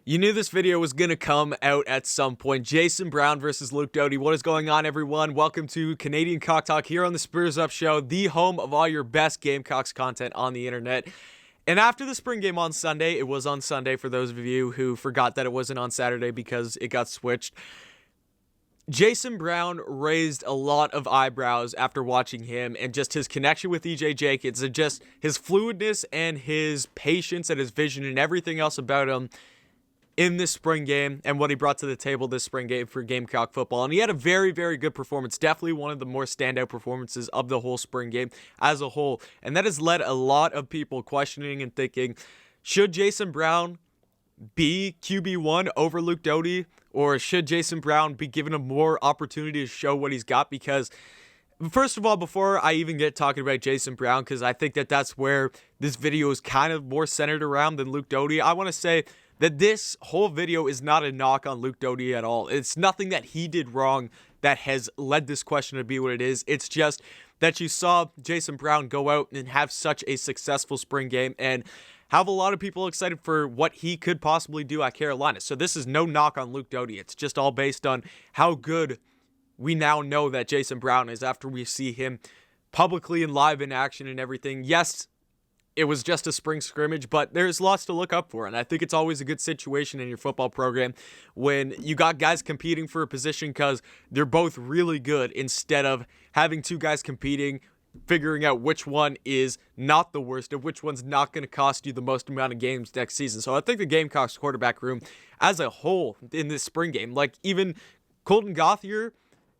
You knew this video was going to come out at some point. Jason Brown versus Luke Doty. What is going on, everyone? Welcome to Canadian Cock Talk here on the Spurs Up Show, the home of all your best Gamecocks content on the internet. And after the spring game on Sunday, it was on Sunday for those of you who forgot that it wasn't on Saturday because it got switched. Jason Brown raised a lot of eyebrows after watching him and just his connection with EJ Jenkins and just his fluidness and his patience and his vision and everything else about him in this spring game and what he brought to the table this spring game for Gamecock football. And he had a very, very good performance. Definitely one of the more standout performances of the whole spring game as a whole. And that has led a lot of people questioning and thinking, should Jason Brown be QB1 over Luke Doty? Or should Jason Brown be given a more opportunity to show what he's got? Because first of all, before I even get talking about Jason Brown, because I think that that's where this video is kind of more centered around than Luke Doty, I want to say that this whole video is not a knock on Luke Doty at all. It's nothing that he did wrong that has led this question to be what it is. It's just that you saw Jason Brown go out and have such a successful spring game and have a lot of people excited for what he could possibly do at Carolina. So this is no knock on Luke Doty. It's just all based on how good we now know that Jason Brown is after we see him publicly and live in action and everything. Yes, it was just a spring scrimmage, but there's lots to look up for. And I think it's always a good situation in your football program when you got guys competing for a position because they're both really good instead of having two guys competing, figuring out which one is not the worst and which one's not going to cost you the most amount of games next season. So I think the Gamecocks quarterback room as a whole in this spring game, like even Colton Gauthier,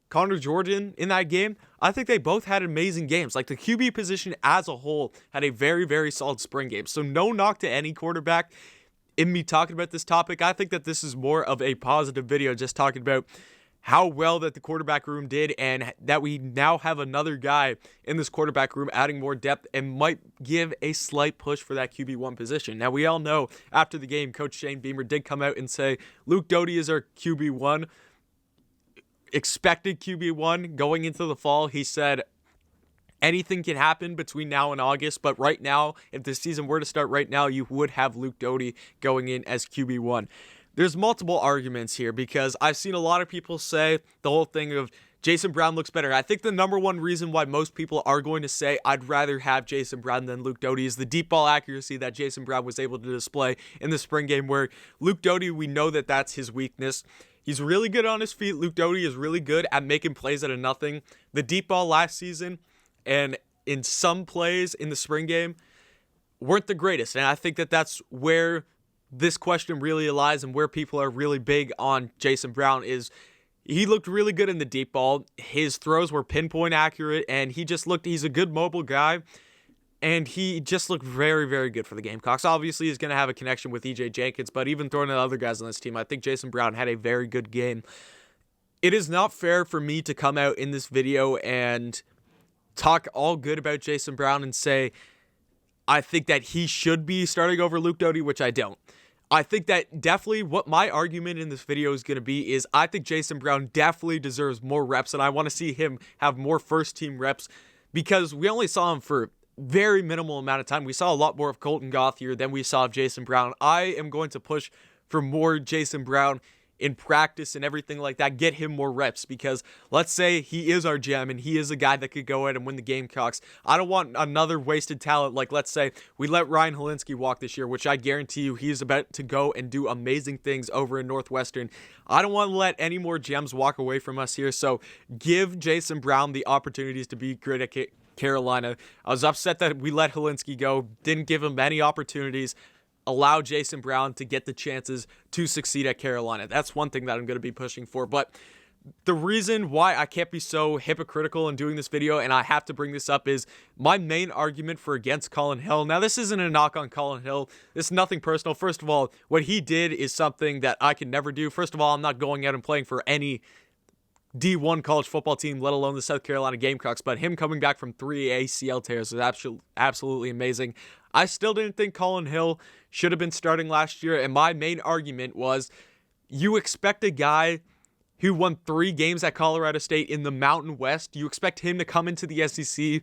Connor Jordan in that game, I think they both had amazing games. Like the QB position as a whole had a very, very solid spring game. So no knock to any quarterback in me talking about this topic. I think that this is more of a positive video just talking about how well that the quarterback room did and that we now have another guy in this quarterback room adding more depth and might give a slight push for that QB1 position. Now, we all know after the game, Coach Shane Beamer did come out and say, Luke Doty is our QB1. Expected QB1 going into the fall. He said anything can happen between now and August, but right now, if the season were to start right now, you would have Luke Doty going in as QB1. There's multiple arguments here because I've seen a lot of people say the whole thing of Jason Brown looks better. I think the number one reason why most people are going to say I'd rather have Jason Brown than Luke Doty is the deep ball accuracy that Jason Brown was able to display in the spring game, where Luke Doty, we know that that's his weakness. He's really good on his feet. Luke Doty is really good at making plays out of nothing. The deep ball last season and in some plays in the spring game weren't the greatest. And I think that that's where this question really lies and where people are really big on Jason Brown is he looked really good in the deep ball. His throws were pinpoint accurate and he's a good mobile guy. And he just looked very, very good for the Gamecocks. Obviously, he's going to have a connection with EJ Jenkins, but even throwing in other guys on this team, I think Jason Brown had a very good game. It is not fair for me to come out in this video and talk all good about Jason Brown and say, I think that he should be starting over Luke Doty, which I don't. I think that definitely what my argument in this video is going to be is I think Jason Brown definitely deserves more reps, and I want to see him have more first-team reps because we only saw him for very minimal amount of time. We saw a lot more of Colton Gauthier than we saw of Jason Brown. I am going to push for more Jason Brown in practice and everything like that. Get him more reps because let's say he is our gem and he is a guy that could go out and win the Gamecocks. I don't want another wasted talent. Like let's say we let Ryan Helinski walk this year, which I guarantee you he's about to go and do amazing things over in Northwestern. I don't want to let any more gems walk away from us here. So give Jason Brown the opportunities to be great at Carolina. I was upset that we let Helinski go, didn't give him any opportunities, allow Jason Brown to get the chances to succeed at Carolina. That's one thing that I'm going to be pushing for. But the reason why I can't be so hypocritical in doing this video, and I have to bring this up, is my main argument for against Colin Hill. Now, this isn't a knock on Colin Hill. This is nothing personal. First of all, what he did is something that I can never do. First of all, I'm not going out and playing for any D1 college football team, let alone the South Carolina Gamecocks, but him coming back from 3 ACL tears is absolutely amazing. I still didn't think Colin Hill should have been starting last year, and my main argument was you expect a guy who won 3 games at Colorado State in the Mountain West, you expect him to come into the SEC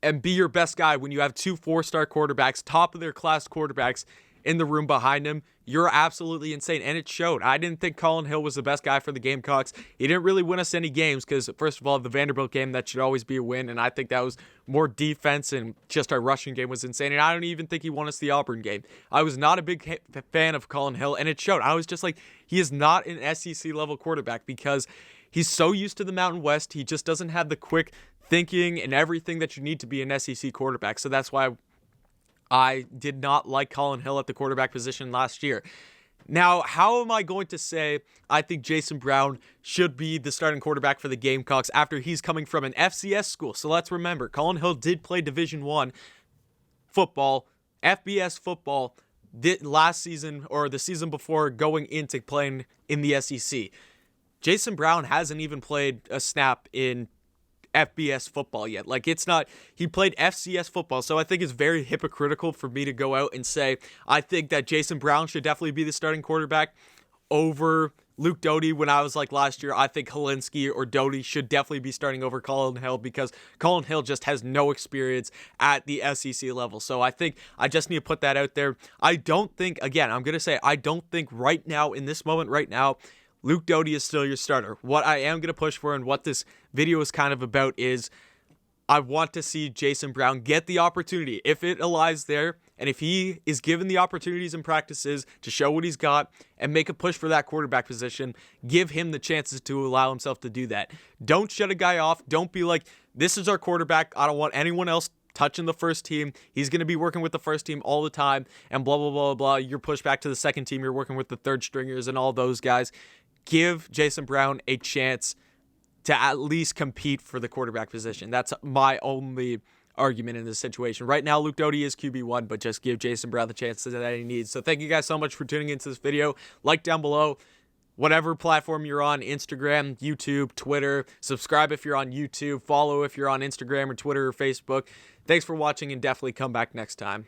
and be your best guy when you have 2 4-star quarterbacks, top of their class quarterbacks, in the room behind him, you're absolutely insane. And it showed. I didn't think Colin Hill was the best guy for the Gamecocks. He didn't really win us any games because, first of all, the Vanderbilt game, that should always be a win. And I think that was more defense, and just our rushing game was insane. And I don't even think he won us the Auburn game. I was not a big fan of Colin Hill, and it showed. I was just like, he is not an SEC level quarterback because he's so used to the Mountain West. He just doesn't have the quick thinking and everything that you need to be an SEC quarterback. So that's why I did not like Colin Hill at the quarterback position last year. Now, how am I going to say I think Jason Brown should be the starting quarterback for the Gamecocks after he's coming from an FCS school? So let's remember, Colin Hill did play Division I football, FBS football, last season or the season before going into playing in the SEC. Jason Brown hasn't even played a snap in FBS football yet. Like, it's not, he played FCS football, so I think it's very hypocritical for me to go out and say I think that Jason Brown should definitely be the starting quarterback over Luke Doty. When I was like last year, I think Helinski or Doty should definitely be starting over Colin Hill because Colin Hill just has no experience at the SEC level. So I think I just need to put that out there. I don't think, again, I'm going to say, I don't think right now, in this moment right now, Luke Doty is still your starter. What I am going to push for and what this video is kind of about is I want to see Jason Brown get the opportunity. If it lies there, and if he is given the opportunities and practices to show what he's got and make a push for that quarterback position, give him the chances to allow himself to do that. Don't shut a guy off. Don't be like, this is our quarterback. I don't want anyone else touching the first team. He's going to be working with the first team all the time and blah, blah, blah, blah. You're pushed back to the second team. You're working with the third stringers and all those guys. Give Jason Brown a chance to at least compete for the quarterback position. That's my only argument in this situation. Right now, Luke Doty is QB1, but just give Jason Brown the chances that he needs. So thank you guys so much for tuning into this video. Like down below, whatever platform you're on, Instagram, YouTube, Twitter. Subscribe if you're on YouTube. Follow if you're on Instagram or Twitter or Facebook. Thanks for watching, and definitely come back next time.